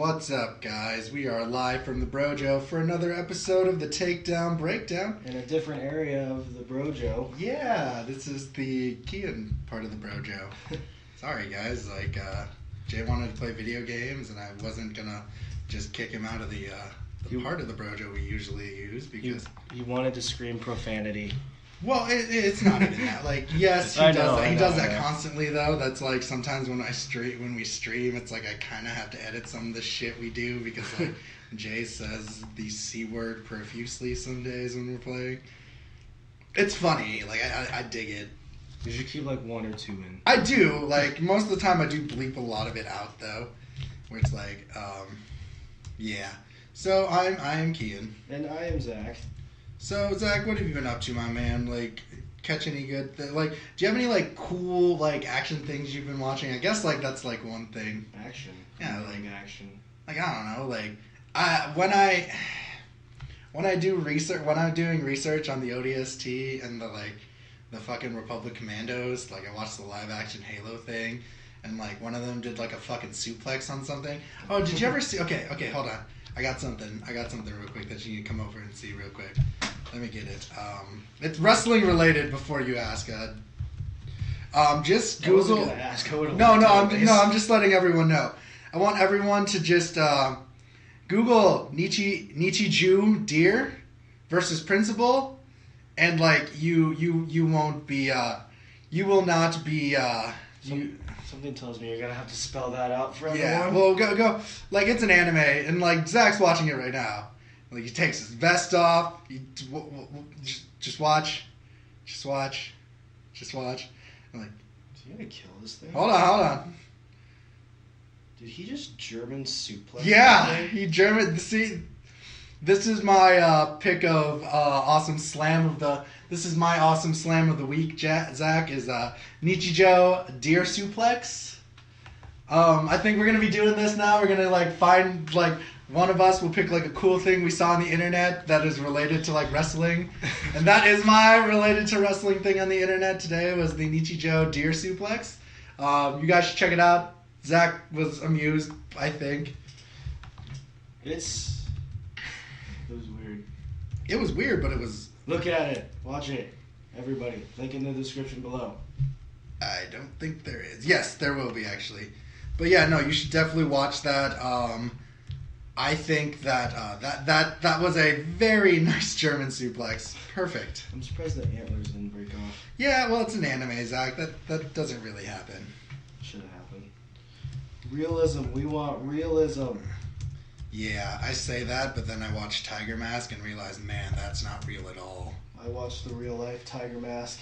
What's up, guys? We are live from the Brojo for another episode of the Takedown Breakdown. In a different area of the Brojo. Yeah, this is the Kien part of the Brojo. Sorry, guys. Jay wanted to play video games, and I wasn't gonna just kick him out of the part of the Brojo we usually use because he wanted to scream profanity. Well, it's not even that. Yes, he does that constantly, though. That's sometimes when we stream, it's I kind of have to edit some of the shit we do because Jay says the C word profusely some days when we're playing. It's funny. I dig it. You should keep one or two in. I do. Most of the time I do bleep a lot of it out, though. Where it's yeah. So I am Kien. And I am Zac. So, Zac, what have you been up to, my man? Catch any good... do you have any, cool, action things you've been watching? I guess, that's, one thing. Action? Yeah, action. I don't know, when I do research... When I'm doing research on the ODST and the fucking Republic Commandos, I watched the live-action Halo thing, and, one of them did, a fucking suplex on something. Oh, did you ever see... Okay, hold on. I got something real quick that you need to come over and see real quick. Let me get it. It's wrestling related before you ask. Just Google. I wasn't gonna ask. I'm just letting everyone know. I want everyone to just Google Nichiju Deer versus Principal, and you won't be you will not be Something tells me you're gonna have to spell that out for everyone. Yeah, well, go. It's an anime, and Zac's watching it right now. He takes his vest off. Just watch. I'm is he gonna kill this thing? Hold on. Did he just German suplex? Yeah, he German. See, this is my pick of awesome slam of the. This is my awesome slam of the week. Zac is Nichijou Deer Suplex. I think we're gonna be doing this now. We're gonna find one of us will pick a cool thing we saw on the internet that is related to wrestling, and that is my related to wrestling thing on the internet today was the Nichijou Deer Suplex. You guys should check it out. Zac was amused, I think. It was weird. It was weird, but it was. Look at it. Watch it. Everybody. Link in the description below. I don't think there is. Yes, there will be, actually. But yeah, no, you should definitely watch that. I think that that was a very nice German suplex. Perfect. I'm surprised the antlers didn't break off. Yeah, well, it's an anime, Zac. That doesn't really happen. Should have happened. Realism. We want realism. Yeah, I say that, but then I watched Tiger Mask and realized, man, that's not real at all. I watched the real life Tiger Mask.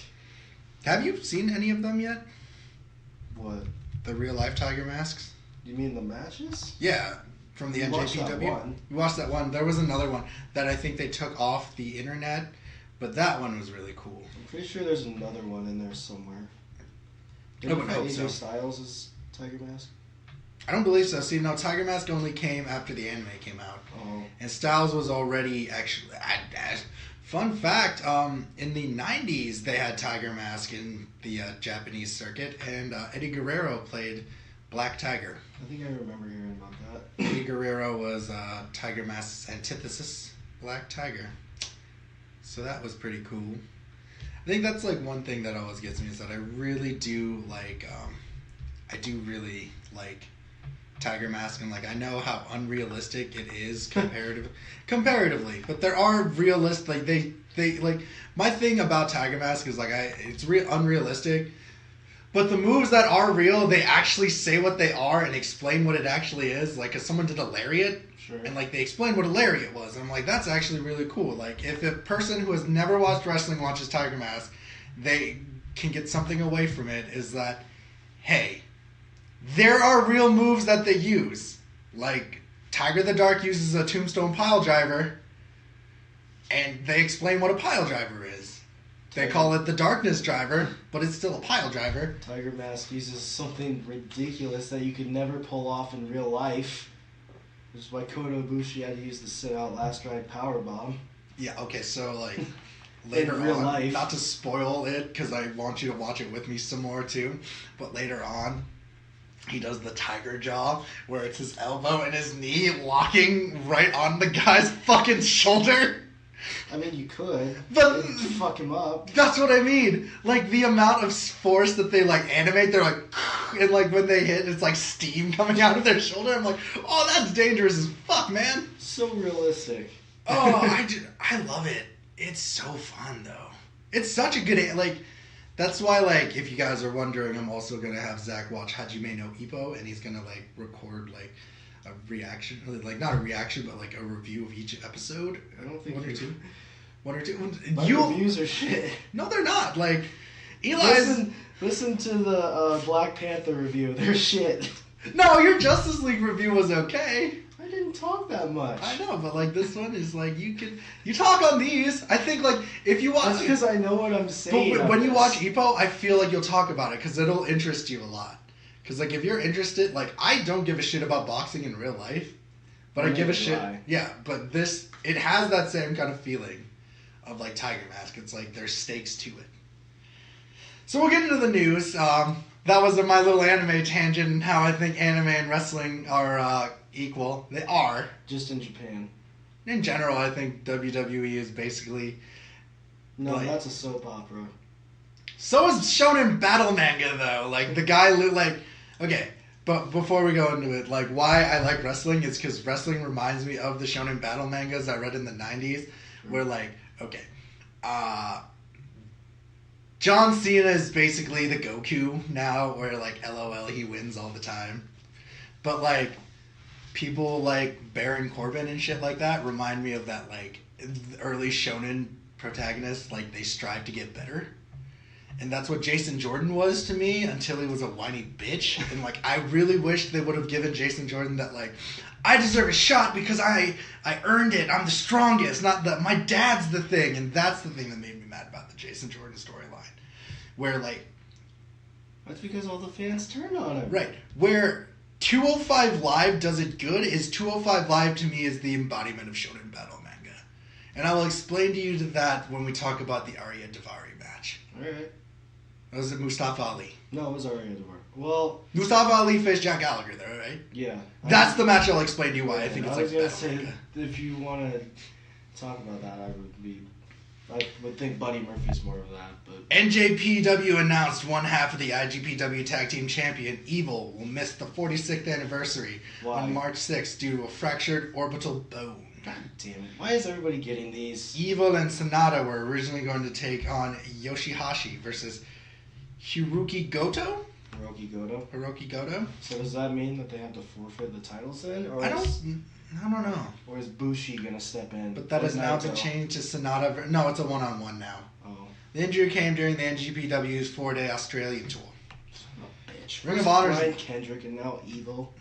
Have you seen any of them yet? What? The real life Tiger Masks? You mean the matches? Yeah, from the NJPW. We watched that one. There was another one that I think they took off the internet, but that one was really cool. I'm pretty sure there's another one in there somewhere. I would hope so. AJ Styles is Tiger Mask? I don't believe so. See, no, Tiger Mask only came after the anime came out. Oh. And Styles was already actually... Fun fact, in the 90s, they had Tiger Mask in the Japanese circuit, and Eddie Guerrero played Black Tiger. I think I remember hearing about that. Eddie Guerrero was Tiger Mask's antithesis, Black Tiger. So that was pretty cool. I think that's one thing that always gets me is that I really do really like Tiger Mask, and I know how unrealistic it is comparatively, but there are realistic they my thing about Tiger Mask is it's unrealistic, but the moves that are real, they actually say what they are and explain what it actually is. Cause someone did a lariat, sure, and they explained what a lariat was. And I'm that's actually really cool. If a person who has never watched wrestling watches Tiger Mask, they can get something away from it. Is that, hey, there are real moves that they use. Tiger the Dark uses a tombstone pile driver, and they explain what a pile driver is. They call it the darkness driver, but it's still a pile driver. Tiger Mask uses something ridiculous that you could never pull off in real life. Which is why Kota Ibushi had to use the sit-out last ride power bomb. Yeah, okay, so later in real on, life. Not to spoil it, because I want you to watch it with me some more too, but later on, he does the tiger jaw, where it's his elbow and his knee locking right on the guy's fucking shoulder. I mean, you could. But it'd fuck him up. That's what I mean. Like, the amount of force that they, like, animate, they're like, and, like, when they hit, it's like steam coming out of their shoulder. I'm like, oh, that's dangerous as fuck, man. So realistic. Oh, I love it. It's so fun, though. It's such a good, like, that's why, like, if you guys are wondering, I'm also going to have Zach watch Hajime no Ippo, and he's going to, like, record, like, a reaction, like, not a reaction, but, like, a review of each episode. I don't think One or two. My reviews are shit. No, they're not. Like, Eli's... Listen to the Black Panther review. They're shit. No, your Justice League review was okay. I didn't talk that much. I know, but, like, this one is, like, you talk on these. I think, like, if you watch... That's because I know what I'm saying. But when you watch Ippo, I feel like you'll talk about it, because it'll interest you a lot. Because, like, if you're interested... Like, I don't give a shit about boxing in real life, but I give a shit... Yeah, but this... It has that same kind of feeling of, like, Tiger Mask. It's like there's stakes to it. So we'll get into the news. That was my little anime tangent and how I think anime and wrestling are equal. They are. Just in Japan. In general, I think WWE is basically... No, like, that's a soap opera. So is Shonen Battle manga, though. Like, the guy... Like, okay, but before we go into it, like, why I like wrestling is because wrestling reminds me of the Shonen Battle mangas I read in the 90s, where, like, okay, John Cena is basically the Goku now, where, like, LOL, he wins all the time. But, like, people like Baron Corbin and shit like that remind me of that, like, early shonen protagonist. Like, they strive to get better. And that's what Jason Jordan was to me until he was a whiny bitch. And, like, I really wish they would have given Jason Jordan that, like, I deserve a shot because I earned it. I'm the strongest. Not that my dad's the thing. And that's the thing that made me mad about the Jason Jordan storyline. Where, like... That's because all the fans turn on him. Right. Where 205 Live does it good is 205 Live to me is the embodiment of Shonen Battle manga. And I will explain to you that when we talk about the Arya Davari match. Alright. Was it Mustafa Ali? No, it was Arya Davari. Well... Mustafa Ali faced Jack Gallagher there, right? Yeah. That's the match I'll explain to you why I think it's like battle say, manga. If you want to talk about that, I would think Buddy Murphy's more of that, but... NJPW announced one half of the IGPW Tag Team Champion, Evil, will miss the 46th anniversary on March 6th due to a fractured orbital bone. God damn it. Why is everybody getting these? Evil and Sonata were originally going to take on Yoshihashi versus Hiroki Goto? Hiroki Goto. So does that mean that they have to forfeit the titles then? Or I don't know. Or is Bushi going to step in? But that has now been changed to Sonata. No, it's a one-on-one now. Oh. The injury came during the NGPW's 4-day Australian tour. Son of a bitch. Ring of Honor's... Brian Kendrick and now Evil.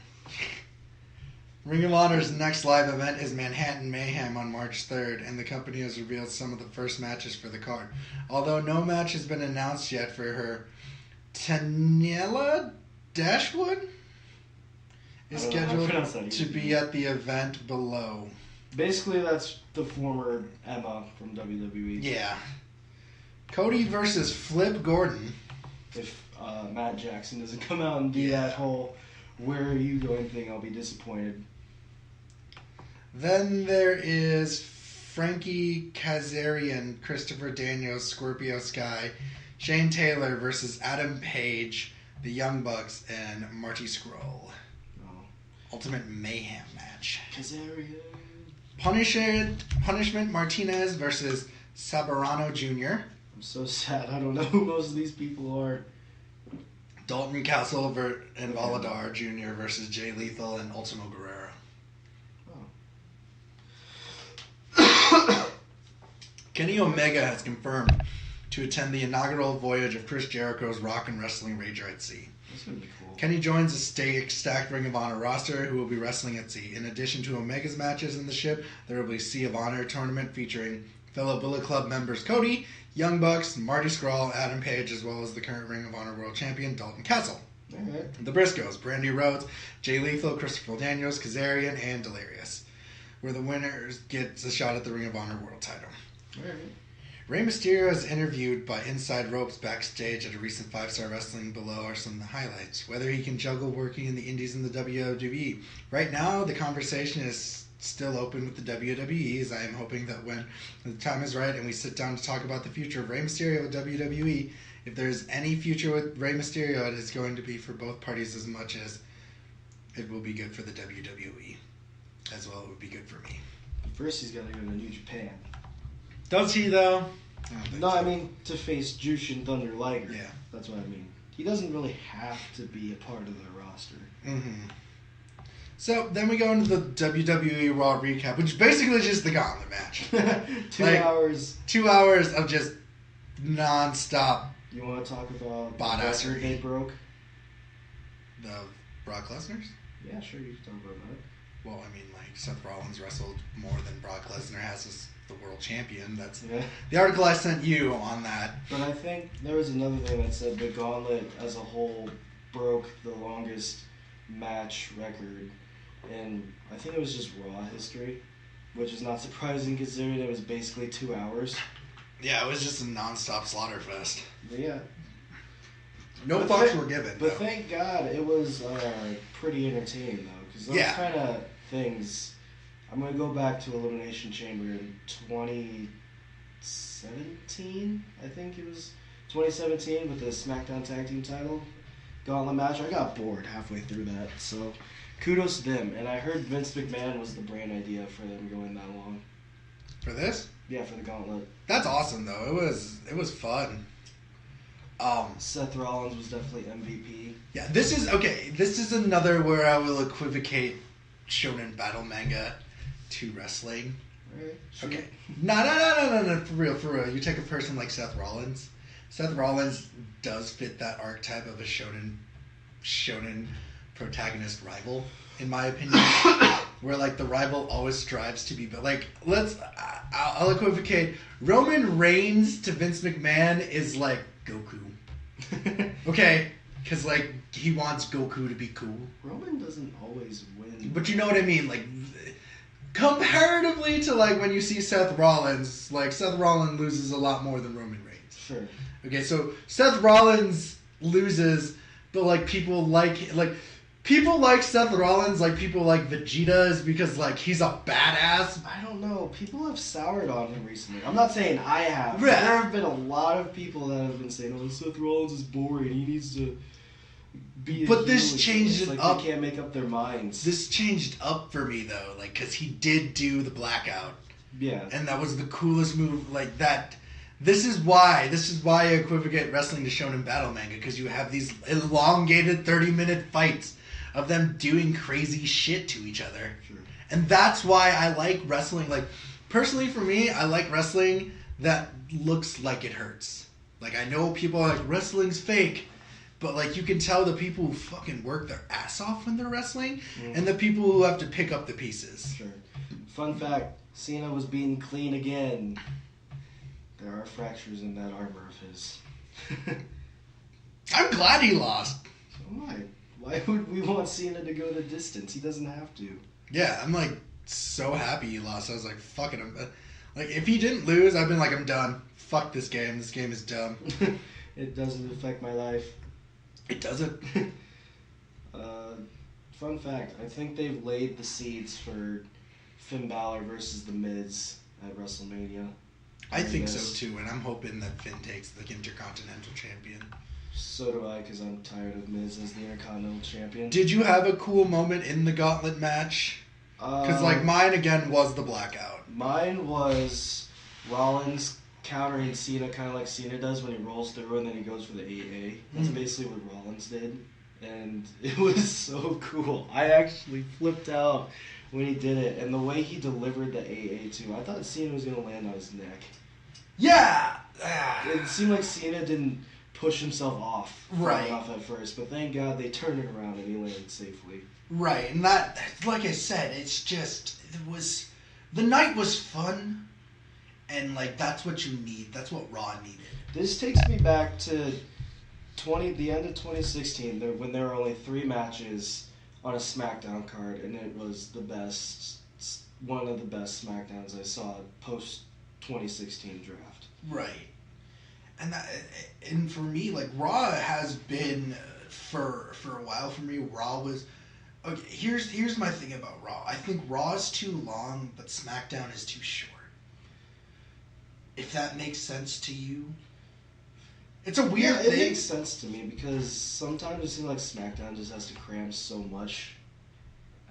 Ring of Honor's next live event is Manhattan Mayhem on March 3rd, and the company has revealed some of the first matches for the card. Although no match has been announced yet for her, Taniela Dashwood is scheduled to be at the event below. Basically, that's the former Emma from WWE. Yeah. Cody versus Flip Gordon. If Matt Jackson doesn't come out and do that whole "where are you going" thing, I'll be disappointed. Then there is Frankie Kazarian, Christopher Daniels, Scorpio Sky, Shane Taylor versus Adam Page, the Young Bucks, and Marty Scurll. Ultimate Mayhem match. Kazarian. Punishment Martinez versus Sabarano Jr. I'm so sad. I don't know who most of these people are. Dalton Castle and Voladar Jr. versus Jay Lethal and Ultimo Guerrero. Oh. Kenny Omega has confirmed to attend the inaugural voyage of Chris Jericho's Rock and Wrestling Rager at Sea. That's going to be cool. Kenny joins a stacked Ring of Honor roster who will be wrestling at sea. In addition to Omega's matches in the ship, there will be a Sea of Honor tournament featuring fellow Bullet Club members Cody, Young Bucks, Marty Scurll, Adam Page, as well as the current Ring of Honor World Champion Dalton Castle. Right. The Briscoes, Brandy Rhodes, Jay Lethal, Christopher Daniels, Kazarian, and Delirious, where the winners gets a shot at the Ring of Honor World title. Right. Rey Mysterio is interviewed by Inside Ropes backstage at a recent 5-Star Wrestling. Below are some of the highlights. Whether he can juggle working in the Indies and the WWE. Right now, the conversation is still open with the WWE, as I am hoping that when the time is right and we sit down to talk about the future of Rey Mysterio with WWE, if there's any future with Rey Mysterio, it is going to be for both parties as much as it will be good for the WWE. As well, it would be good for me. First, he's got to go to New Japan. Does he, though? No, I mean, to face Jushin Thunder Liger. Yeah. That's what I mean. He doesn't really have to be a part of the roster. Mm-hmm. So, then we go into the WWE Raw recap, which is basically just the gauntlet match. 2 hours. 2 hours of just non-stop. You want to talk about Bot-assery. the record they broke? The Brock Lesnar's? Yeah, sure, you can talk about that. Well, I mean, like, Seth Rollins wrestled more than Brock Lesnar has as the world champion. That's the article I sent you on that. But I think there was another thing that said the gauntlet as a whole broke the longest match record. And I think it was just Raw history, which is not surprising considering it was basically 2 hours. Yeah, it was just a non-stop slaughter fest. But yeah. No fucks were given. But thank God it was pretty entertaining, though. Because those kind of things... I'm going to go back to Elimination Chamber in 2017, I think it was. 2017 with the SmackDown Tag Team title gauntlet match. I got bored halfway through that, so kudos to them. And I heard Vince McMahon was the brain idea for them going that long. For this? Yeah, for the gauntlet. That's awesome, though. It was fun. Seth Rollins was definitely MVP. Yeah, this is another where I will equivocate Shonen Battle manga to wrestling. Right, sure. Okay. No, for real. You take a person like Seth Rollins. Seth Rollins does fit that archetype of a shonen protagonist rival, in my opinion. Where, like, the rival always strives to be... But, like, I'll equivocate. Roman Reigns to Vince McMahon is, like, Goku. Okay? Because, like, he wants Goku to be cool. Roman doesn't always win. But you know what I mean? Like... Comparatively to, like, when you see Seth Rollins, like, Seth Rollins loses a lot more than Roman Reigns. Sure. Okay, so Seth Rollins loses, but, like, people like Seth Rollins like people like Vegeta is because, like, he's a badass. I don't know. People have soured on him recently. I'm not saying I have. Right. There have been a lot of people that have been saying, oh, Seth Rollins is boring. He needs to... But this changed it up. They can't make up their minds. This changed up for me, though, like, because he did do the blackout. Yeah. And that was the coolest move, like, that. This is why I equivocate wrestling to Shonen Battle manga, because you have these elongated 30-minute fights of them doing crazy shit to each other. Sure. And that's why I like wrestling. Like, personally for me, I like wrestling that looks like it hurts. Like, I know people are like, wrestling's fake. But, like, you can tell the people who fucking work their ass off when they're wrestling and the people who have to pick up the pieces. Sure. Fun fact, Cena was beaten clean again. There are fractures in that armor of his. I'm glad he lost. So am I. Why would we want Cena to go the distance? He doesn't have to. Yeah, I'm, like, so happy he lost. I was like, fuck it. Like, if he didn't lose, I've been like, I'm done. Fuck this game. This game is dumb. It doesn't affect my life. It doesn't. Fun fact, I think they've laid the seeds for Finn Balor versus The Miz at WrestleMania. I think so too, and I'm hoping that Finn takes the Intercontinental Champion. So do I, because I'm tired of Miz as the Intercontinental Champion. Did you have a cool moment in the Gauntlet match? Because, like, mine, again, was the blackout. Mine was Rollins countering Cena, kind of like Cena does when he rolls through and then he goes for the AA. That's basically what Rollins did, and it was so cool. I actually flipped out when he did it, and the way he delivered the AA too. I thought Cena was going to land on his neck. Yeah! It seemed like Cena didn't push himself off at first, but thank God they turned it around and he landed safely. Right, and that, like I said, the night was fun. And, like, that's what you need. That's what Raw needed. This takes me back to the end of 2016, when there were only 3 matches on a SmackDown card, and it was one of the best SmackDowns I saw post-2016 draft. Right. And for me, like, Raw has been for a while for me. Raw was okay. Here's my thing about Raw. I think Raw is too long, but SmackDown is too short. If that makes sense to you, it's a weird thing. It makes sense to me because sometimes it seems like SmackDown just has to cram so much.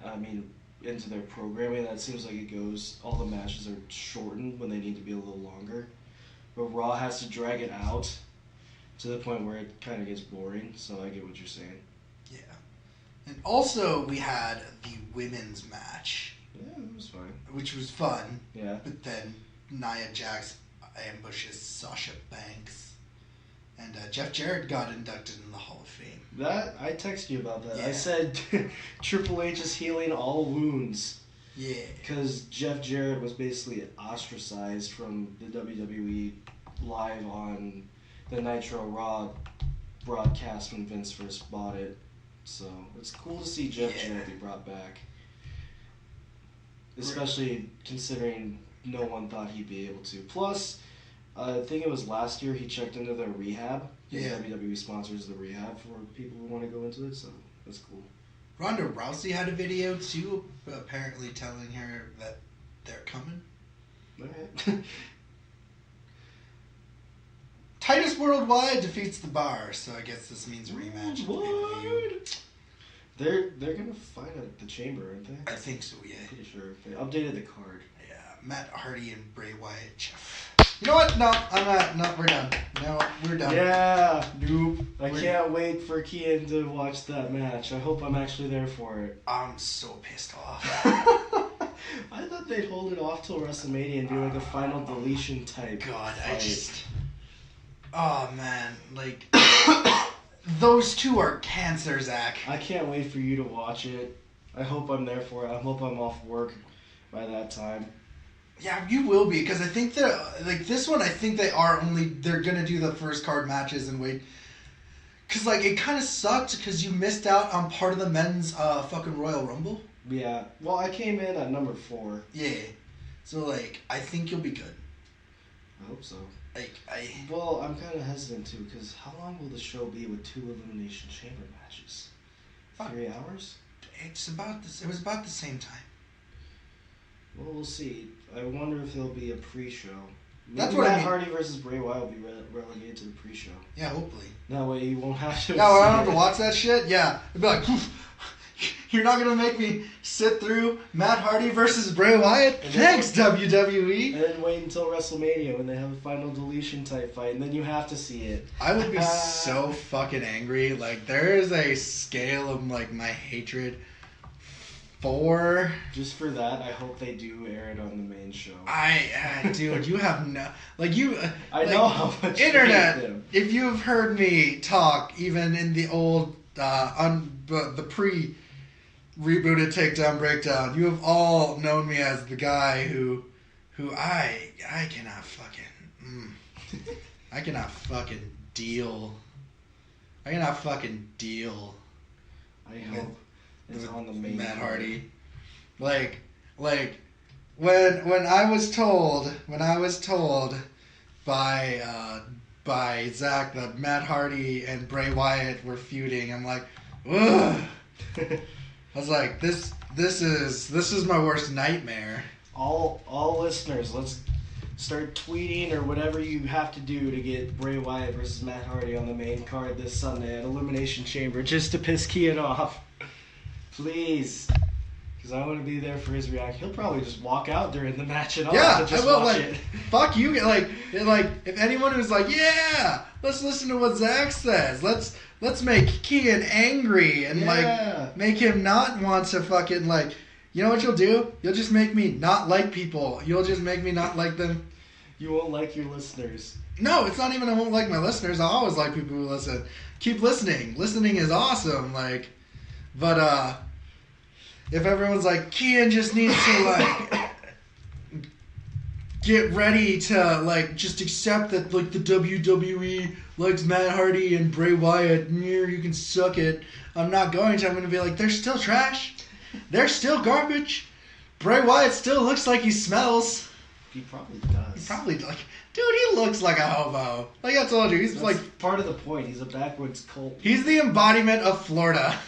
I mean, into their programming that it seems like it goes. All the matches are shortened when they need to be a little longer. But Raw has to drag it out to the point where it kind of gets boring, so I get what you're saying. Yeah. And also, we had the women's match. Yeah, it was fine. Which was fun. Yeah. But then Nia Jax ambushes Sasha Banks. And Jeff Jarrett got inducted in the Hall of Fame. I texted you about that. Yeah. I said Triple H is healing all wounds. Yeah. Because Jeff Jarrett was basically ostracized from the WWE live on the Nitro Raw broadcast when Vince first bought it. So it's cool to see Jeff Jarrett be brought back. Especially considering no one thought he'd be able to. Plus, I think it was last year he checked into their rehab. Yeah. WWE sponsors the rehab for people who want to go into it, so that's cool. Ronda Rousey had a video too, apparently telling her that they're coming. Alright. Titus Worldwide defeats the Bar, so I guess this means a rematch. What? They're gonna fight at the Chamber, aren't they? I think so, yeah. Pretty sure. They updated the card. Yeah, Matt Hardy and Bray Wyatt. You know what? No, I'm not. No, we're done. No, we're done. Yeah. Nope. I can't wait for Kien to watch that match. I hope I'm actually there for it. I'm so pissed off. I thought they'd hold it off till WrestleMania and do like a final deletion type. God, fight. I just. Oh man, like those two are cancer, Zach. I can't wait for you to watch it. I hope I'm there for it. I hope I'm off work by that time. Yeah, you will be, because I think that, like, this one, I think they're gonna do the first card matches and wait. Because, like, it kind of sucked because you missed out on part of the men's fucking Royal Rumble. Yeah. Well, I came in at number 4. Yeah. So, like, I think you'll be good. I hope so. Well, I'm kind of hesitant, too, because how long will the show be with 2 Elimination Chamber matches? 3 hours? It was about the same time. Well, we'll see. I wonder if there'll be a pre-show. That's what I mean. Matt Hardy versus Bray Wyatt will be relegated to the pre-show. Yeah, hopefully. That way you won't have to. No, I don't have to watch that shit? Yeah. It'd be like, you're not going to make me sit through Matt Hardy versus Bray Wyatt? Thanks, WWE. And then wait until WrestleMania when they have a final deletion type fight, and then you have to see it. I would be so fucking angry. Like, there is a scale of, like, my hatred for... Just for that, I hope they do air it on the main show. Dude, you have no... Like, you... I know how much Internet, you hate them. if you've heard me talk, even in the old, the pre-rebooted Takedown Breakdown, you have all known me as the guy who I cannot fucking... I cannot fucking deal. I hope it's on the main Matt Hardy. Like when I was told by Zach that Matt Hardy and Bray Wyatt were feuding, I'm like, ugh. I was like, this is my worst nightmare. All listeners, let's start tweeting or whatever you have to do to get Bray Wyatt versus Matt Hardy on the main card this Sunday at Elimination Chamber just to piss Kien off. Please. Because I want to be there for his reaction. He'll probably just walk out during the match and I'll have to just watch it. Fuck you. Like, if anyone who's like, yeah, let's listen to what Zach says. Let's make Kien angry and, like, make him not want to fucking, like, you know what you'll do? You'll just make me not like people. You'll just make me not like them. You won't like your listeners. No, it's not even I won't like my listeners. I always like people who listen. Keep listening. Listening is awesome. Like, but, if everyone's like, Kien just needs to, like, get ready to, like, just accept that, like, the WWE likes Matt Hardy and Bray Wyatt, you can suck it. I'm not going to. I'm going to be like, they're still trash. They're still garbage. Bray Wyatt still looks like he smells. He probably does. He probably, like, dude, he looks like a hobo. Like, I told you, That's like part of the point. He's a backwoods cult. He's the embodiment of Florida.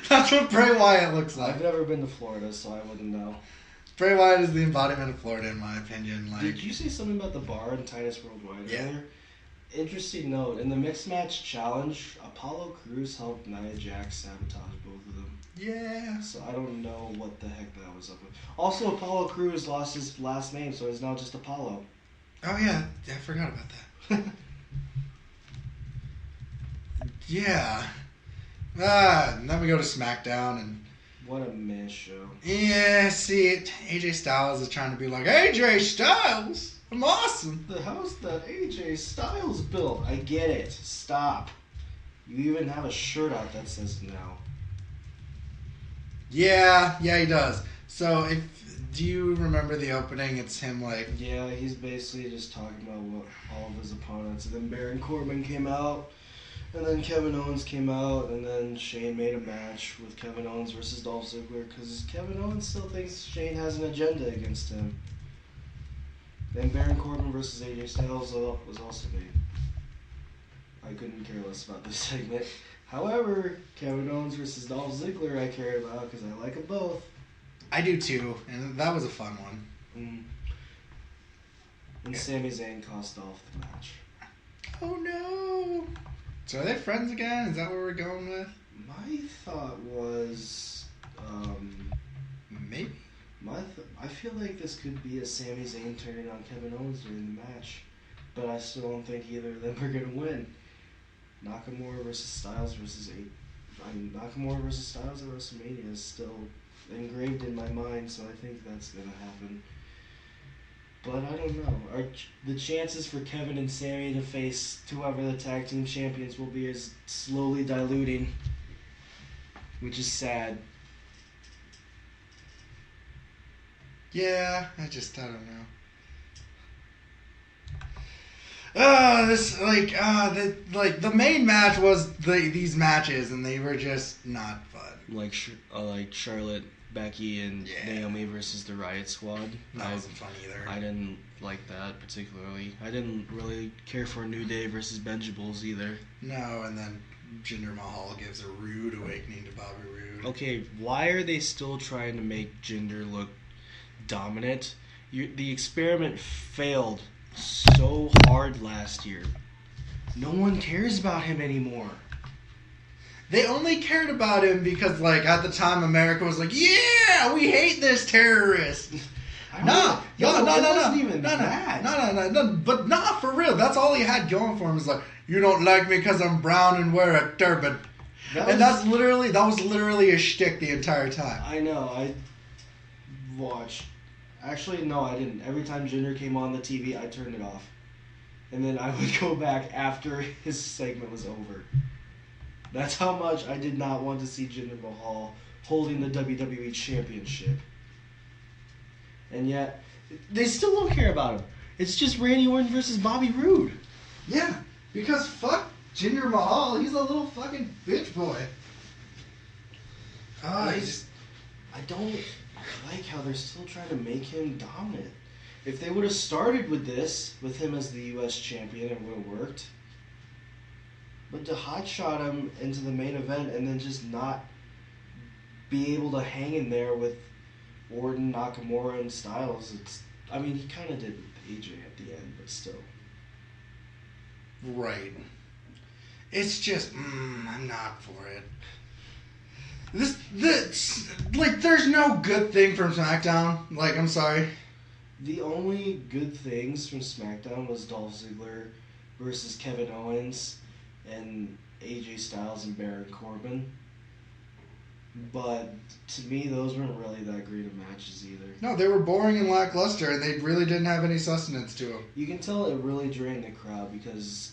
That's what Bray Wyatt looks like. I've never been to Florida, so I wouldn't know. Bray Wyatt is the embodiment of Florida, in my opinion. Like, did you say something about the bar in Titus Worldwide yeah. earlier? Interesting note. In the mixed match challenge, Apollo Crews helped Nia Jax sabotage both of them. Yeah. So I don't know what the heck that was up with. Also, Apollo Crews lost his last name, so he's now just Apollo. Oh, yeah. I forgot about that. Yeah. And then we go to SmackDown, and what a mess show. yeah, see, AJ Styles is trying to be like, AJ Styles? I'm awesome. The house that AJ Styles built. I get it. Stop. You even have a shirt out that says now. Yeah, he does. So, do you remember the opening? It's him like... Yeah, he's basically just talking about what all of his opponents. And then Baron Corbin came out, and then Kevin Owens came out, and then Shane made a match with Kevin Owens versus Dolph Ziggler, because Kevin Owens still thinks Shane has an agenda against him. Then Baron Corbin versus AJ Styles was also made. I couldn't care less about this segment. However, Kevin Owens versus Dolph Ziggler I care about because I like them both. I do too, and that was a fun one. And Sami Zayn cost Dolph the match. Oh no! So are they friends again? Is that what we're going with? My thought was, maybe. I feel like this could be a Sami Zayn turning on Kevin Owens during the match, but I still don't think either of them are gonna win. Nakamura versus Styles Nakamura versus Styles at WrestleMania is still engraved in my mind, so I think that's gonna happen. But I don't know. The chances for Kevin and Sami to face whoever the tag team champions will be is slowly diluting, which is sad. Yeah, I don't know. The main match was these matches, and they were just not fun. Like Charlotte, Becky, and Naomi versus the Riot Squad. That wasn't fun either. I didn't like that particularly. I didn't really care for New Day versus Benjables either. No, and then Jinder Mahal gives a rude awakening to Bobby Roode. Okay, why are they still trying to make Jinder look dominant? The experiment failed so hard last year. No one cares about him anymore. They only cared about him because, like, at the time, America was like, yeah, we hate this terrorist. No, but not for real. That's all he had going for him. Is like, you don't like me because I'm brown and wear a turban. That was literally a shtick the entire time. I know. I watched. Actually, no, I didn't. Every time Jinder came on the TV, I turned it off. And then I would go back after his segment was over. That's how much I did not want to see Jinder Mahal holding the WWE Championship. And yet, they still don't care about him. It's just Randy Orton versus Bobby Roode. Yeah, because fuck Jinder Mahal. He's a little fucking bitch boy. I don't like how they're still trying to make him dominant. If they would have started with this, with him as the U.S. champion, it would have worked. But to hotshot him into the main event and then just not be able to hang in there with Orton, Nakamura, and Styles, he kind of did with AJ at the end, but still. Right. It's just, I'm not for it. There's no good thing from SmackDown. Like, I'm sorry. The only good things from SmackDown was Dolph Ziggler versus Kevin Owens and AJ Styles and Baron Corbin. But to me, those weren't really that great of matches either. No, they were boring and lackluster, and they really didn't have any sustenance to them. You can tell it really drained the crowd because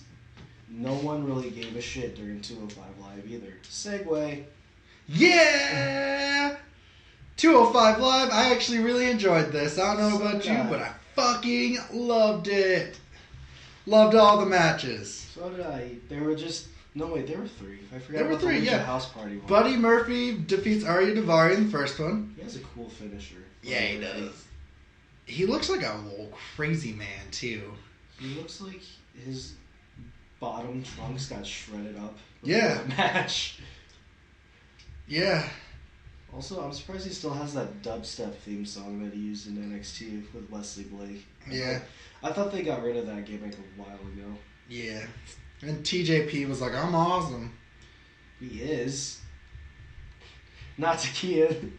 no one really gave a shit during 205 Live either. Segue. Yeah! 205 Live, I actually really enjoyed this. I don't know about you, but I fucking loved it. Loved all the matches. So did I. There were just... No, wait, there were three. I forgot there were about three, the yeah. House Party one. Buddy Murphy defeats Arya Daivari in the first one. He has a cool finisher. Yeah, he does. He looks like a little crazy man too. He looks like his bottom trunks got shredded up. Yeah. The match. Yeah. Also, I'm surprised he still has that dubstep theme song that he used in NXT with Wesley Blake. Yeah. I thought they got rid of that gimmick a while ago. Yeah. And TJP was like, I'm awesome. He is. Not to Kien.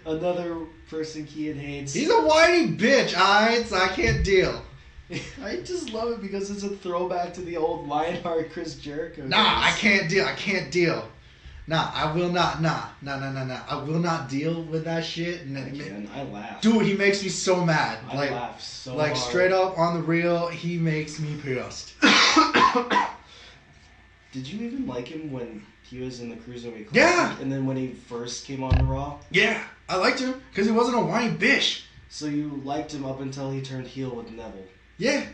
Another person Kien hates. He's a whiny bitch, alright? So I can't deal. I just love it because it's a throwback to the old Lionheart Chris Jericho. Nah, I can't deal. I can't deal. Nah, I will not. Nah. I will not deal with that shit. I laugh. Dude, he makes me so mad. I laugh so like hard. straight up on the real, he makes me pissed. Did you even like him when he was in the Cruiserweight Classic? Yeah. And then when he first came on the Raw? Yeah, I liked him because he wasn't a whiny bitch. So you liked him up until he turned heel with Neville? Yeah.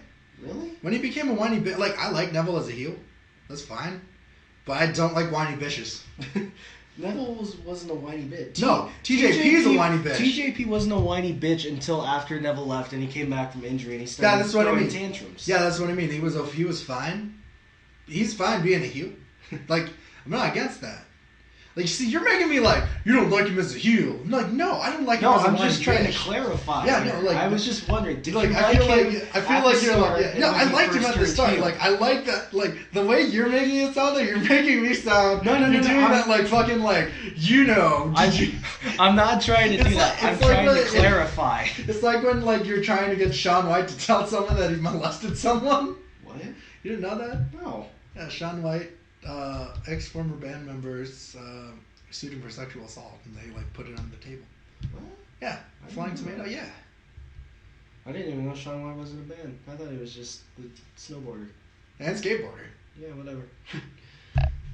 Really? When he became a whiny bitch, like, I like Neville as a heel. That's fine. But I don't like whiny bitches. Neville wasn't a whiny bitch. No, TJP is a whiny bitch. TJP wasn't a whiny bitch until after Neville left and he came back from injury and he started throwing tantrums. Yeah, that's what I mean. He was fine. He's fine being a heel. Like, I'm not against that. Like, you see, you're making me like, you don't like him as a heel. I'm like, no, I don't like him as a whiny bitch. I'm just trying to clarify. Yeah, no, like, I was just wondering, did like, you I feel like you're like, yeah, no, I liked him at the start. Heel? Like, I like that, like, the way you're making it sound, like, you're making me sound. No, you're doing that, like, fucking, like, you know. I'm not trying to do that. I'm trying to clarify. It's like when, like, you're trying to get Shaun White to tell someone that he molested someone. What? You didn't know that? No. Yeah, Shaun White, ex-former band members, sued him for sexual assault, and they like put it on the table. What? Yeah, Flying Tomato. Yeah. I didn't even know Shaun White was in a band. I thought he was just the snowboarder And skateboarder. Yeah, whatever.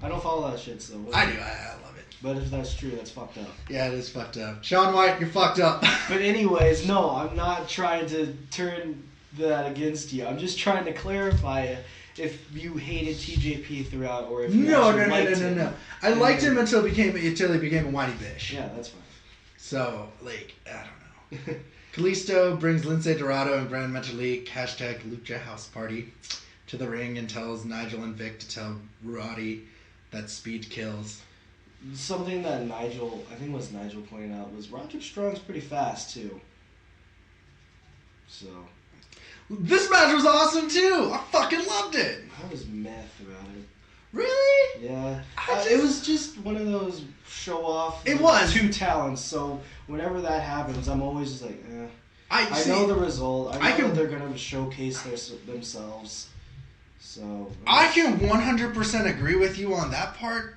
I don't follow that shit, so whatever. I do. I love it. But if that's true, that's fucked up. Yeah, it is fucked up. Shaun White, you're fucked up. But anyways, no, I'm not trying to turn that against you. I'm just trying to clarify if you hated TJP throughout, or if you No. I liked him until he became a whiny bitch. Yeah, that's fine. So, like, I don't know. Kalisto brings Lince Dorado and Brandon Metalik, #Lucha House Party, to the ring and tells Nigel and Vic to tell Roddy that speed kills. Something that Nigel pointed out was Roderick Strong's pretty fast too. So. This match was awesome too. I fucking loved it. I was meh about it. Really? Yeah. It was just one of those show off. It was. Two talents. So whenever that happens, I'm always just like, eh. I see, know the result. I know that they're gonna showcase themselves. So. I can 100% agree with you on that part,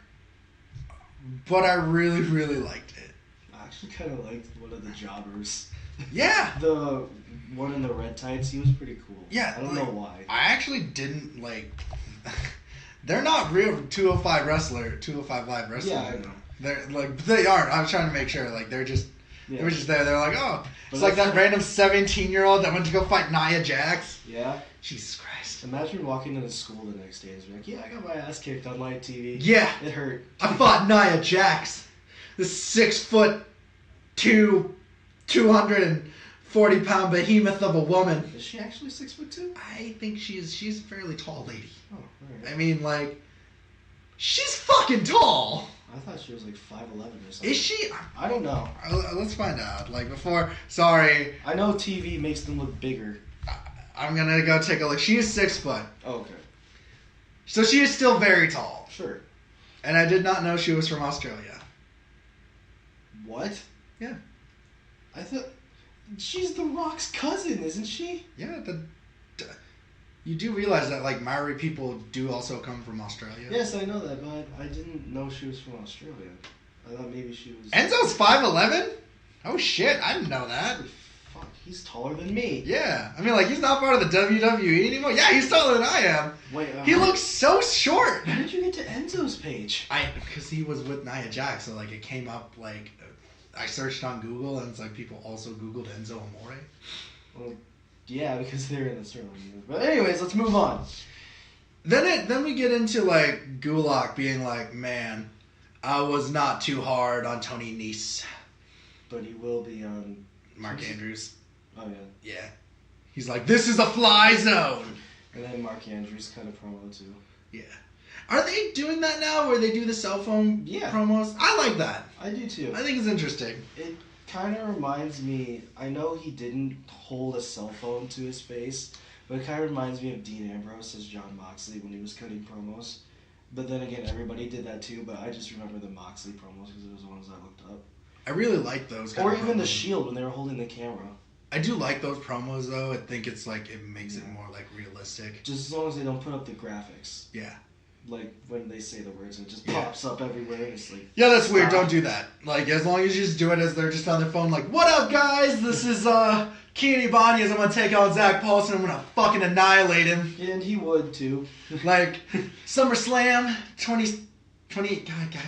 but I really, really liked it. I actually kind of liked one of the jobbers. Yeah. The one in the red tights, he was pretty cool. Yeah. I don't know why. I actually didn't like. They're not real 205 Live wrestlers. Yeah, I know. They're like they aren't. I was trying to make sure. Like they're just. Yeah. They were just there. They're like, oh, But it's like that random 17-year-old that went to go fight Nia Jax. Yeah. Jesus Christ. Imagine walking into school the next day and being like, yeah, I got my ass kicked on live TV. Yeah. It hurt. I fought Nia Jax. This 6'2", 240-pound behemoth of a woman. Is she actually 6'2"? I think she's a fairly tall lady. Oh, alright. I mean, like, she's fucking tall. I thought she was like 5'11" or something. Is she? I don't know. Let's find out. Like, before, sorry. I know TV makes them look bigger. I'm gonna go take a look. She is 6 foot. Oh, okay. So she is still very tall. Sure. And I did not know she was from Australia. What? Yeah. I thought... She's The Rock's cousin, isn't she? Yeah, you do realize that, like, Maori people do also come from Australia? Yes, I know that, but I didn't know she was from Australia. I thought maybe she was... Enzo's 5'11"? Oh, shit, I didn't know that. Holy fuck, he's taller than me. Yeah, I mean, like, he's not part of the WWE anymore. Yeah, he's taller than I am. Wait, he looks so short. How did you get to Enzo's page? Because he was with Nia Jax, so, like, it came up, like... I searched on Google, and it's like people also Googled Enzo Amore. Well, yeah, because they're in the circle. But anyways, let's move on. Then we get into, like, Gulak being like, man, I was not too hard on Tony Nese. But he will be on... Mark Andrews. Oh, yeah. Yeah. He's like, this is a fly zone. And then Mark Andrews kind of promo, too. Yeah. Are they doing that now where they do the cell phone promos? I like that. I do, too. I think it's interesting. It kind of reminds me, I know he didn't hold a cell phone to his face, but it kind of reminds me of Dean Ambrose as Jon Moxley when he was cutting promos. But then again, everybody did that too, but I just remember the Moxley promos because it was the ones I looked up. I really like those Or even the Shield when they were holding the camera. I do like those promos though. I think it's like, it makes it more like realistic. Just as long as they don't put up the graphics. Yeah. Like when they say the words, it just pops up everywhere and it's like... Yeah, that's weird. Don't do that. Like, as long as you just do it as they're just on their phone, like, what up, guys? This is, Kien and Zac as I'm gonna take on Zach Paulson. I'm gonna fucking annihilate him. And he would, too. Like, SummerSlam 20... God.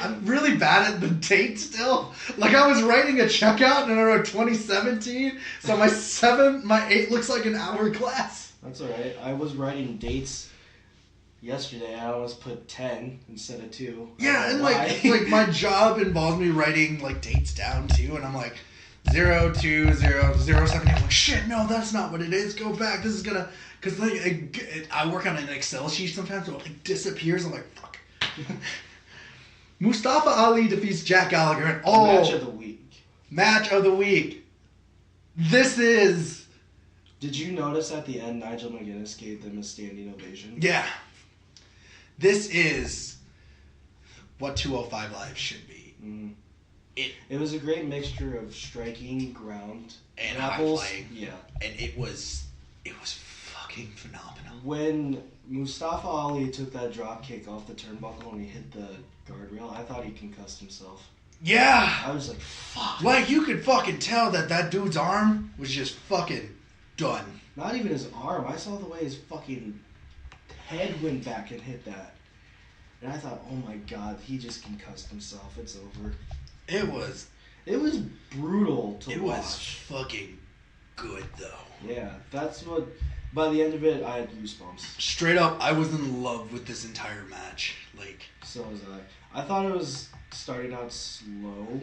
I'm really bad at the date still. Like, I was writing a checkout and I wrote 2017, so my 8 looks like an hourglass. That's alright. I was writing dates... Yesterday, I almost put 10 instead of 2. Yeah, and like my job involves me writing like dates down too, and I'm like 02007. I'm like, shit, no, that's not what it is. Go back. This is gonna, cause like I work on an Excel sheet sometimes, so it like disappears. I'm like, fuck. Mustafa Ali defeats Jack Gallagher, and match of the week. Match of the week. This is. Did you notice at the end Nigel McGuinness gave them a standing ovation? Yeah. This is what 205 Live should be. Mm. It was a great mixture of striking, ground, and apples. High flying. Yeah. And it was fucking phenomenal. When Mustafa Ali took that drop kick off the turnbuckle and he hit the guardrail, I thought he concussed himself. Yeah. I was like, fuck. Like, you could fucking tell that dude's arm was just fucking done. Not even his arm. I saw the way his fucking head went back and hit that. And I thought, oh my god, he just concussed himself. It's over. It was brutal to watch. It was fucking good, though. Yeah, that's what... By the end of it, I had goosebumps. Straight up, I was in love with this entire match. Like... So was I. I thought it was starting out slow.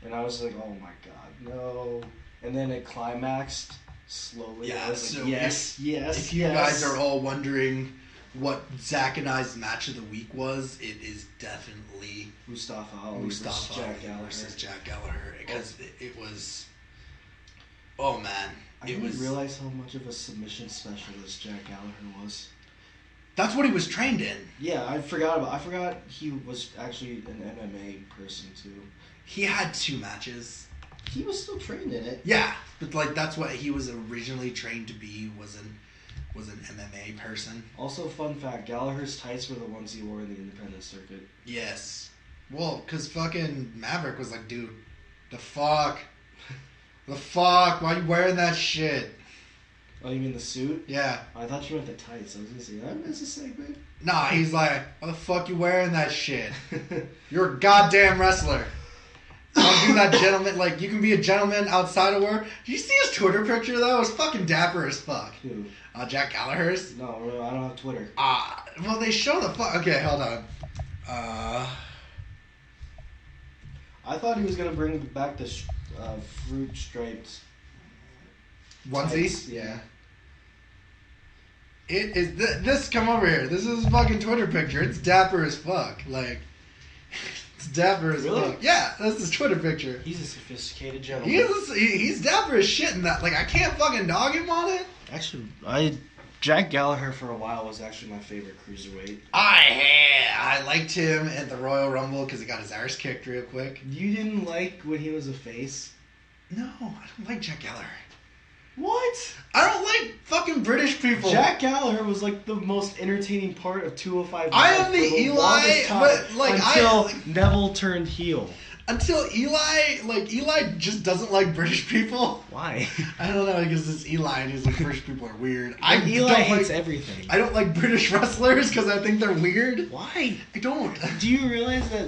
And I was like, oh my god, no. And then it climaxed slowly. Yeah, I was so like, yes. If you guys are all wondering what Zach and I's match of the week was, it is definitely Mustafa Ali versus Jack Gallagher. Because it was... Oh, man. I didn't realize how much of a submission specialist Jack Gallagher was. That's what he was trained in. Yeah, I forgot he was actually an MMA person, too. He had 2 matches. He was still trained in it. Yeah, but like that's what he was originally trained to be, was an MMA person. Also, fun fact, Gallagher's tights were the ones he wore in the independent circuit. Yes. Well, because fucking Maverick was like, dude, the fuck? The fuck? Why are you wearing that shit? Oh, you mean the suit? Yeah. I thought you meant the tights. I was going to say, did I miss a segment? Nah, he's like, why the fuck you wearing that shit? You're a goddamn wrestler. Don't do that, gentleman. Like, you can be a gentleman outside of work. Did you see his Twitter picture, though? It was fucking dapper as fuck. Who? Jack Gallagher's. No, I don't have Twitter. Well, they show the fuck. Okay, hold on. I thought he was going to bring back the fruit striped onesie? Yeah. It is this. Come over here. This is his fucking Twitter picture. It's dapper as fuck. Like, it's dapper as fuck. Yeah, that's his Twitter picture. He's a sophisticated gentleman. He's dapper as shit in that. Like, I can't fucking dog him on it. Actually, Jack Gallagher for a while was actually my favorite cruiserweight. I liked him at the Royal Rumble because he got his arse kicked real quick. You didn't like when he was a face? No, I don't like Jack Gallagher. What? I don't like fucking British people. Jack Gallagher was like the most entertaining part of 205 Live. I am the Eli, but like until Neville turned heel. Until Eli just doesn't like British people. Why? I don't know, because it's Eli and he's like, British people are weird. Eli hates everything. I don't like British wrestlers because I think they're weird. Why? I don't. Do you realize that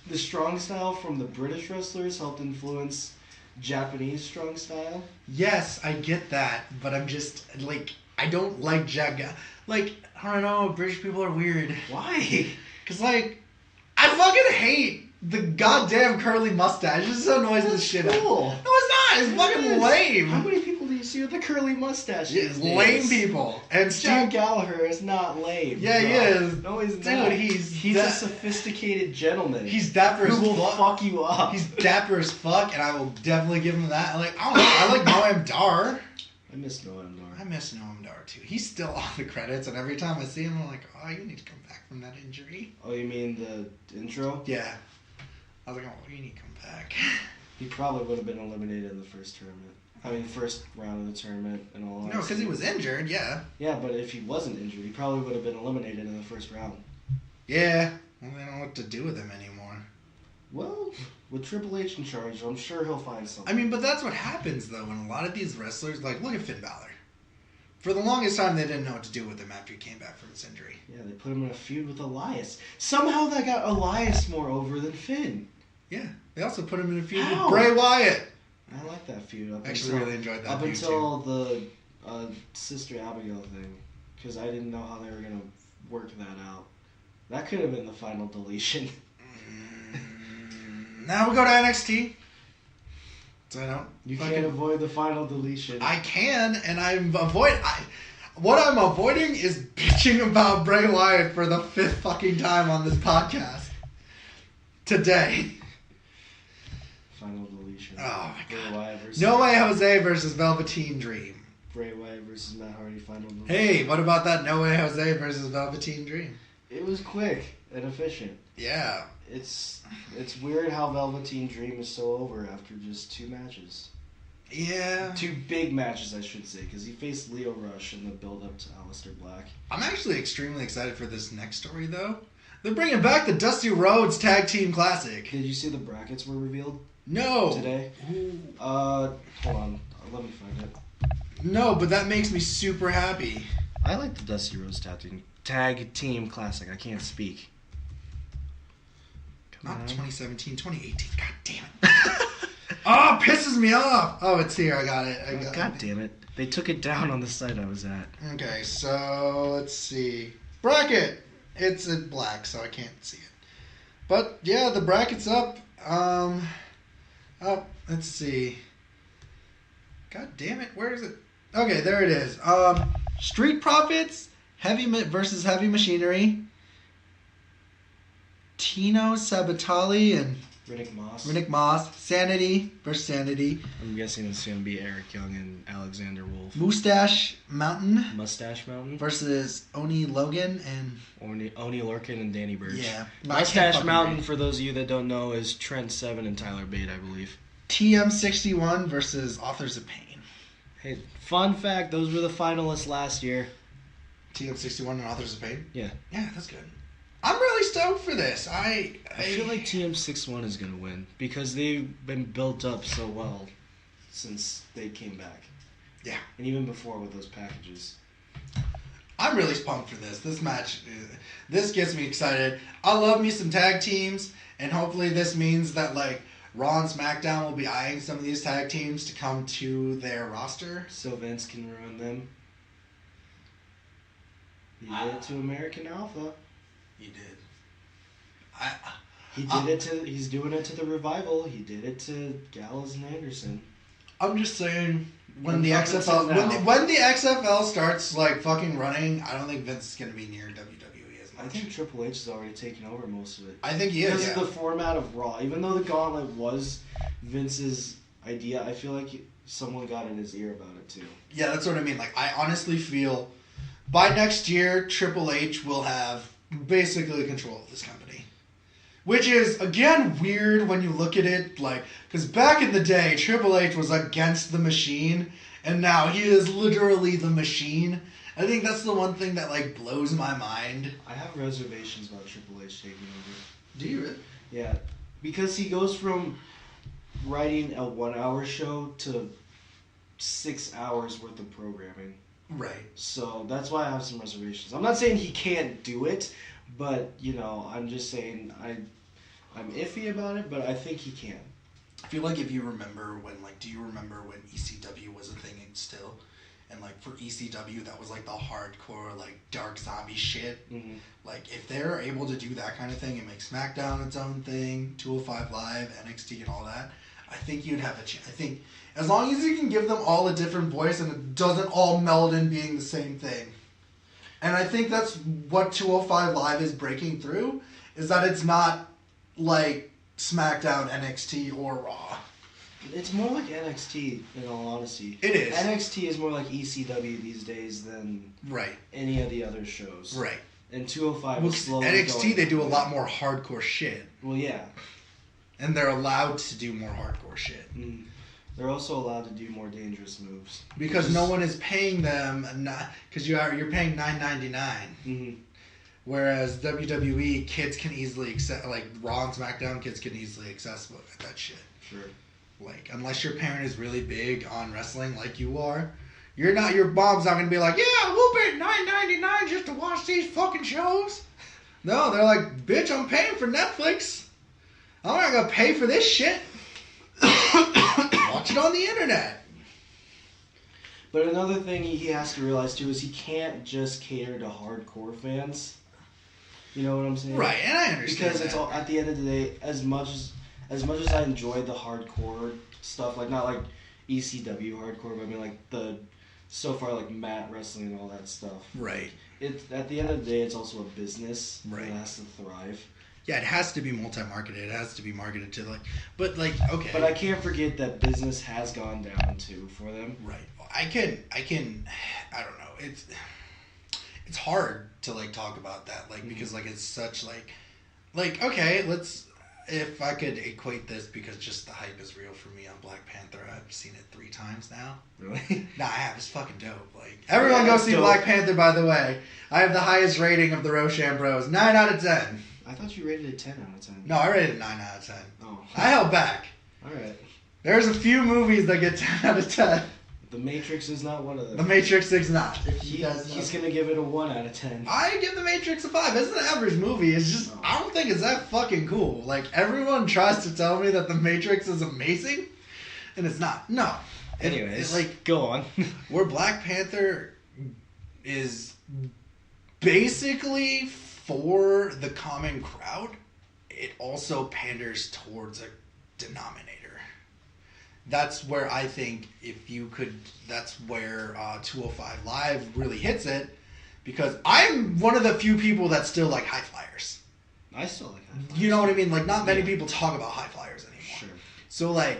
the strong style from the British wrestlers helped influence Japanese strong style? Yes, I get that, but I'm just, like, I don't like Jack. Like, I don't know, British people are weird. Why? Because, like, I fucking hate the goddamn curly mustache. It just annoys the shit out. Cool. No, it's It's fucking lame. How many people do you see with a curly mustache? Yeah, lame people. And John Gallagher is not lame. Yeah, he is. No, he's Dude, not. he's a sophisticated gentleman. He's dapper as who will fuck. fuck you up. He's dapper as fuck, and I will definitely give him that. Like, I don't know. I like Noam Dar. I miss Noam Dar. I miss Noam Dar too. He's still on the credits, and every time I see him, I'm like, oh, you need to come back from that injury. Oh, you mean the intro? Yeah. I was like, oh, you need to come back. He probably would have been eliminated in the first tournament. I mean, first round of the tournament and all that. No, because he was injured, yeah. Yeah, but if he wasn't injured, he probably would have been eliminated in the first round. Yeah. Well, they don't know what to do with him anymore. Well, with Triple H in charge, I'm sure he'll find something. I mean, but that's what happens, though, when a lot of these wrestlers, like, look at Finn Balor. For the longest time, they didn't know what to do with him after he came back from his injury. Yeah, they put him in a feud with Elias. Somehow that got Elias more over than Finn. Yeah. They also put him in a feud How? with Bray Wyatt. I like that feud. I actually really enjoyed that up feud, until the Sister Abigail thing, because I didn't know how they were going to work that out. That could have been the final deletion. Now we go to NXT. So I don't. You can't avoid the final deletion. I can, and what I'm avoiding is bitching about Bray Wyatt for the 5th fucking time on this podcast. Today. Final deletion. Oh my god. Bray Wyatt versus No Way Jose versus Velveteen Dream. Bray Wyatt versus Matt Hardy final deletion. Hey, what about that No Way Jose versus Velveteen Dream? It was quick and efficient. Yeah. It's weird how Velveteen Dream is so over after just 2 matches. Yeah. 2 big matches, I should say, because he faced Leo Rush in the build-up to Aleister Black. I'm actually extremely excited for this next story, though. They're bringing back the Dusty Rhodes Tag Team Classic. Did you see the brackets were revealed? No. Today? Hold on. Let me find it. No, but that makes me super happy. I like the Dusty Rhodes Tag Team Classic. I can't speak. Not 2017, 2018. God damn it. Oh, pisses me off. Oh, it's here. I got it. God damn it. They took it down on the site I was at. Okay, so let's see. Bracket. It's in black, so I can't see it. But yeah, the bracket's up. Oh, let's see. God damn it. Where is it? Okay, there it is. Street Profits versus Heavy Machinery. Tino Sabatali and Riddick Moss. Sanity versus Sanity. I'm guessing it's going to be Eric Young and Alexander Wolf. Mustache Mountain versus Oni Logan and Oni Lorcan and Danny Burch. Yeah. Mustache Mountain, for those of you that don't know, is Trent Seven and Tyler Bate, I believe. TM61 versus Authors of Pain. Hey, fun fact, those were the finalists last year. TM61 and Authors of Pain? Yeah. Yeah, that's good. I'm really stoked for this. I feel like TM61 is going to win because they've been built up so well since they came back. Yeah. And even before with those packages. I'm really pumped for this. This match, this gets me excited. I love me some tag teams, and hopefully this means that, like, Raw and SmackDown will be eyeing some of these tag teams to come to their roster. So Vince can ruin them. He did it to American Alpha. He did. He's doing it to the Revival. He did it to Gallows and Anderson. I'm just saying, when the XFL starts like fucking running, I don't think Vince is gonna be near WWE as much. I think Triple H has already taken over most of it. I think he is because of the format of Raw. Even though the Gauntlet was Vince's idea, I feel like someone got in his ear about it too. Yeah, that's what I mean. Like, I honestly feel by next year, Triple H will have basically control of this company. Which is, again, weird when you look at it, like, because back in the day, Triple H was against the machine, and now he is literally the machine. I think that's the one thing that, like, blows my mind. I have reservations about Triple H taking over. Do you really? Yeah, because he goes from writing a 1-hour show to 6 hours worth of programming. Right. So that's why I have some reservations. I'm not saying he can't do it, but, you know, I'm just saying I'm iffy about it, but I think he can. I feel like if you remember when, like, do you remember when ECW was a thing still? And, like, for ECW, that was, like, the hardcore, like, dark zombie shit. Mm-hmm. Like, if they're able to do that kind of thing and make SmackDown its own thing, 205 Live, NXT, and all that, I think you'd have a chance. I think as long as you can give them all a different voice and it doesn't all meld in being the same thing. And I think that's what 205 Live is breaking through, is that it's not like SmackDown, NXT, or Raw. It's more like NXT, in all honesty. It is. NXT is more like ECW these days than any of the other shows. Right. And 205 is slowly NXT, they do a lot more hardcore shit. Well, yeah. And they're allowed to do more hardcore shit. Mm. They're also allowed to do more dangerous moves. Because no one is paying them, because you're paying $9.99. Mm-hmm. Whereas WWE, kids can easily accept, like Raw and SmackDown, kids can easily access that shit. Sure. Like, unless your parent is really big on wrestling like you are, your mom's not going to be like, yeah, we'll pay $9.99 just to watch these fucking shows. No, they're like, bitch, I'm paying for Netflix. I'm not going to pay for this shit. Watch it on the internet. But another thing he has to realize too is he can't just cater to hardcore fans. You know what I'm saying? Right, and I understand because it's all, at the end of the day, as much as I enjoy the hardcore stuff, like not like ECW hardcore, but I mean like the so far like mat wrestling and all that stuff. Right. It's at the end of the day, it's also a business. Right. That has to thrive. Yeah, it has to be multi-marketed. It has to be marketed to okay. But I can't forget that business has gone down too for them. Right. I don't know. It's hard to like talk about that because like it's such like okay, if I could equate this because just the hype is real for me on Black Panther. I've seen it 3 times now. Really? Nah, I have. It's fucking dope. Like everyone go see dope. Black Panther, by the way. I have the highest rating of the Roshan Bros. 9 out of 10. I thought you rated it 10 out of 10. No, I rated it 9 out of 10. Oh. I held back. Alright. There's a few movies that get 10 out of 10. The Matrix is not one of them. The Matrix is not. He's going to give it a 1 out of 10. I give The Matrix a 5. It's an average movie. It's just, I don't think it's that fucking cool. Like, everyone tries to tell me that The Matrix is amazing, and it's not. No. Anyways, it's like, go on. Where Black Panther is basically for the common crowd, it also panders towards a denominator. That's where I think that's where 205 Live really hits it, because I'm one of the few people that still like high flyers. I still like high flyers. You know what I mean? Like, not many people talk about high flyers anymore. Sure. So, like,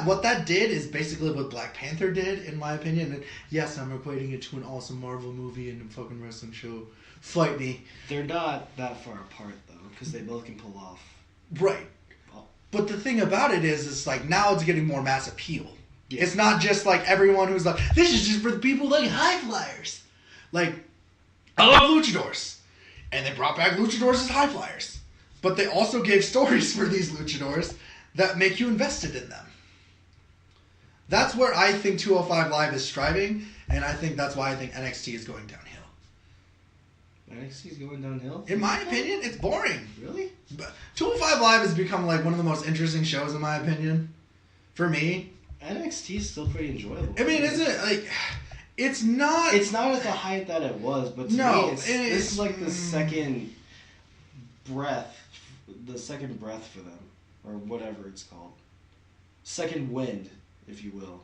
what that did is basically what Black Panther did, in my opinion. And yes, I'm equating it to an awesome Marvel movie and a fucking wrestling show. Fight me. They're not that far apart, though, because they both can pull off. Right. But the thing about it is, it's like, now it's getting more mass appeal. Yeah. It's not just like everyone who's like, this is just for the people like high flyers. Like, I love luchadors. And they brought back luchadors as high flyers. But they also gave stories for these luchadors that make you invested in them. That's where I think 205 Live is striving, and I think that's why I think NXT is going downhill. NXT is going downhill? In my opinion, it's boring. Really? But 205 Live has become like one of the most interesting shows, in my opinion. For me. NXT is still pretty enjoyable. I mean, isn't it like... It's not... It's not at the height that it was, but to me, this is like the second breath for them, or whatever it's called. Second wind, if you will.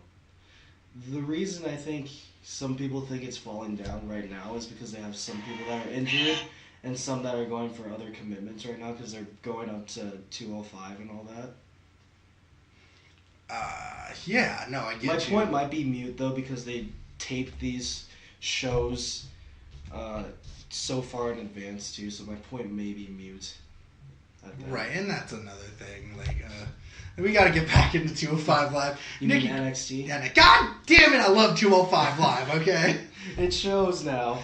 The reason I think some people think it's falling down right now is because they have some people that are injured and some that are going for other commitments right now because they're going up to 205 and all that. Yeah, no, I get you. My point might be mute, though, because they tape these shows so far in advance, too, so my point may be mute. Right, and that's another thing. Like, we got to get back into 205 Live. You mean NXT? Yeah, God damn it, I love 205 Live, okay? It shows now.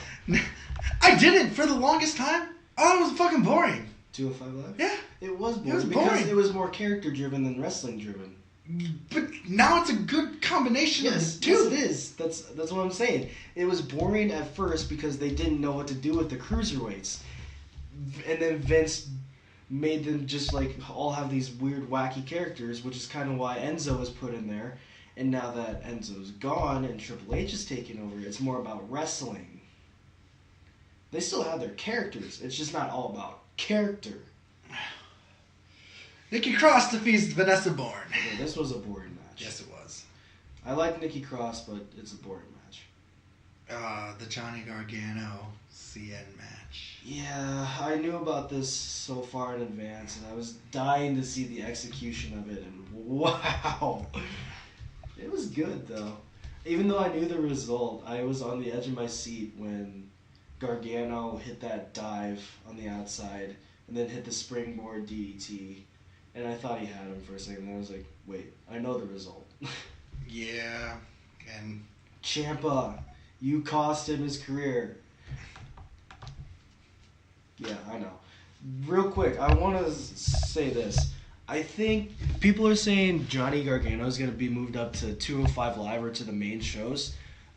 I didn't for the longest time. Oh, it was fucking boring. 205 Live? Yeah. It was boring. It was boring. Because it was more character-driven than wrestling-driven. But now it's a good combination of the two. Yes, it is. That's what I'm saying. It was boring at first because they didn't know what to do with the cruiserweights. And then Vince made them just like all have these weird, wacky characters, which is kind of why Enzo was put in there. And now that Enzo's gone and Triple H is taking over, it's more about wrestling. They still have their characters. It's just not all about character. Nikki Cross defeats Vanessa Bourne. Okay, this was a boring match. Yes, it was. I like Nikki Cross, but it's a boring match. The Johnny Gargano CN match. Yeah, I knew about this so far in advance, and I was dying to see the execution of it, and wow! It was good, though. Even though I knew the result, I was on the edge of my seat when Gargano hit that dive on the outside, and then hit the springboard DET, and I thought he had him for a second, and then I was like, wait, I know the result. Yeah, and... Ciampa, you cost him his career. Yeah, I know. Real quick, I want to say this. I think people are saying Johnny Gargano is going to be moved up to 205 Live or to the main shows.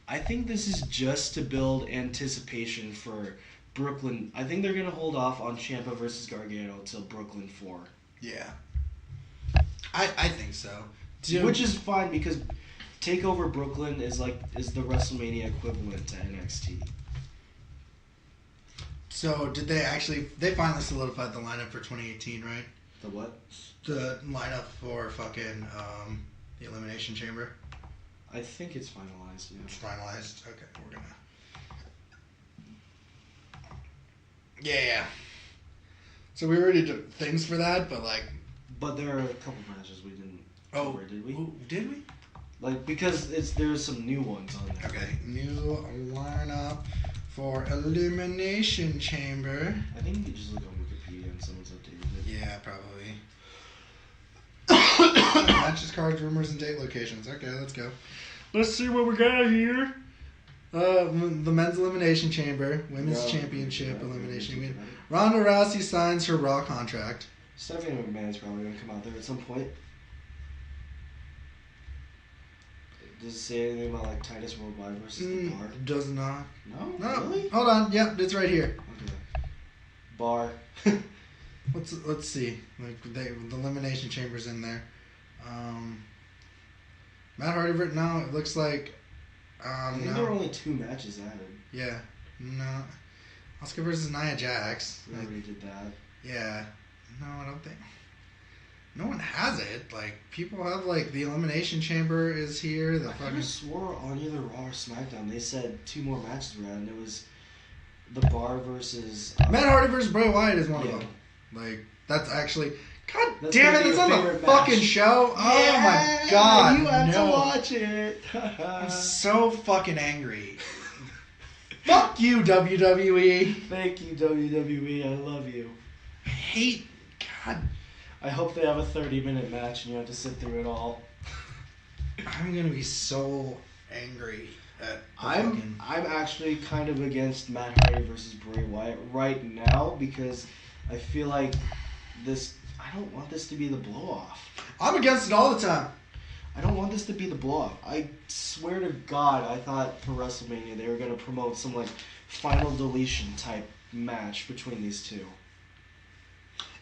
I think this is just to build anticipation for Brooklyn. I think they're going to hold off on Ciampa versus Gargano till Brooklyn 4. Yeah. I think so. Which is fine because TakeOver Brooklyn is the WrestleMania equivalent to NXT. So did they finally solidified the lineup for 2018, right? The what? The lineup for fucking the Elimination Chamber. I think it's finalized. Yeah. It's finalized. Okay, we're gonna. Yeah. So we already did things for that, but like. But there are a couple matches we didn't. Cover, did we? Did we? Like because there's some new ones on there. Okay, new lineup for Elimination Chamber. I think you could just look on Wikipedia and someone's updated it. Yeah, probably. Matches, cards, rumors, and date locations. Okay, let's go. Let's see what we got here. The men's elimination chamber, women's championship elimination. Ronda Rousey signs her Raw contract. Stephanie McMahon's probably gonna come out there at some point. Does it say anything about like Titus Worldwide versus the Bar? Does not. No. Really? Hold on. Yep, it's right here. Okay. Bar. Let's see. Like the elimination chamber's in there. Matt Hardy. No, it looks like. I think there were only 2 matches added. Yeah. No. Asuka versus Nia Jax. We already did that. Yeah. No, I don't think. No one has it. Like people have like the elimination chamber is here. I kind of swore on either Raw or SmackDown they said 2 more matches were added. And it was the Bar versus Matt Hardy versus Bray Wyatt is one of them. Like that's actually. God damn it! It's on the fucking show. Yeah, oh my god! You have to watch it. I'm so fucking angry. Fuck you, WWE. Thank you, WWE. I love you. I hate. God. I hope they have a 30-minute match and you have to sit through it all. I'm gonna be so angry at. I'm actually kind of against Matt Hardy versus Bray Wyatt right now because I feel like this. I don't want this to be the blow-off. I'm against it all the time. I don't want this to be the blow-off. I swear to God, I thought for WrestleMania they were going to promote some like final deletion type match between these two.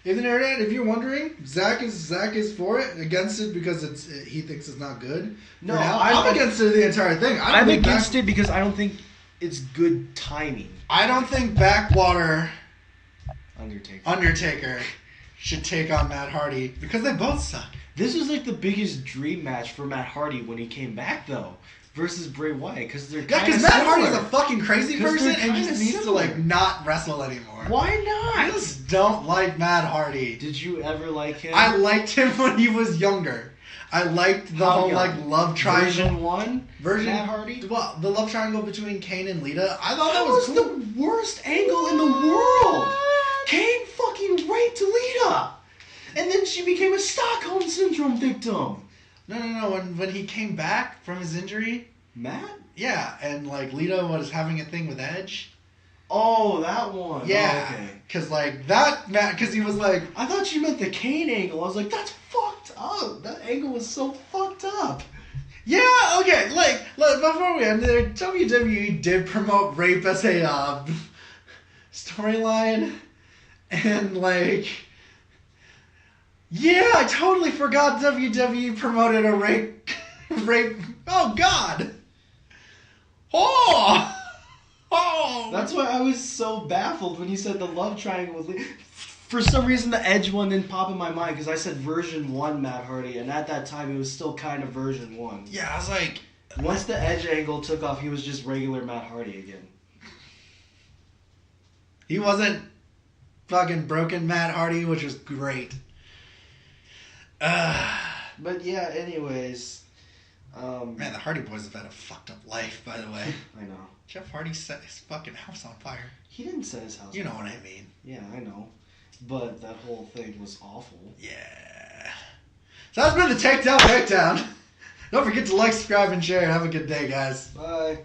In the internet, if you're wondering, Zac is for it, against it because he thinks it's not good. No, I'm against it the entire thing. I'm against it because I don't think it's good timing. I don't think Backwater Undertaker should take on Matt Hardy because they both suck. This was like the biggest dream match for Matt Hardy when he came back though, versus Bray Wyatt because they're because Matt Hardy's a fucking crazy person and just needs to like not wrestle anymore. Why not? I just don't like Matt Hardy. Did you ever like him? I liked him when he was younger. I liked the whole like love triangle. Version Matt Hardy. Well, the love triangle between Kane and Lita. I thought that was cool. The worst angle in the world. Kane fucking raped Lita, and then she became a Stockholm Syndrome victim. No. When he came back from his injury, Matt? Yeah, and like Lita was having a thing with Edge. Oh, that one. Yeah. Oh, okay. Cause like that Matt, cause he was like, I thought you meant the Kane angle. I was like, that's fucked up. That angle was so fucked up. Yeah. Okay. Like before we end there, WWE did promote rape as a storyline, and like. Yeah, I totally forgot WWE promoted a rape. Oh God. Oh. That's why I was so baffled when you said the love triangle was. For some reason, the Edge one didn't pop in my mind because I said version 1 Matt Hardy, and at that time, it was still kind of version 1. Yeah, I was like... Once the Edge angle took off, he was just regular Matt Hardy again. He wasn't fucking broken Matt Hardy, which was great. But yeah, anyways. Man, the Hardy Boys have had a fucked up life, by the way. I know. Jeff Hardy set his fucking house on fire. He didn't set his house You know on what fire. I mean. Yeah, I know. But that whole thing was awful. Yeah. So that's been the Takedown Takedown. Don't forget to like, subscribe, and share. Have a good day, guys. Bye.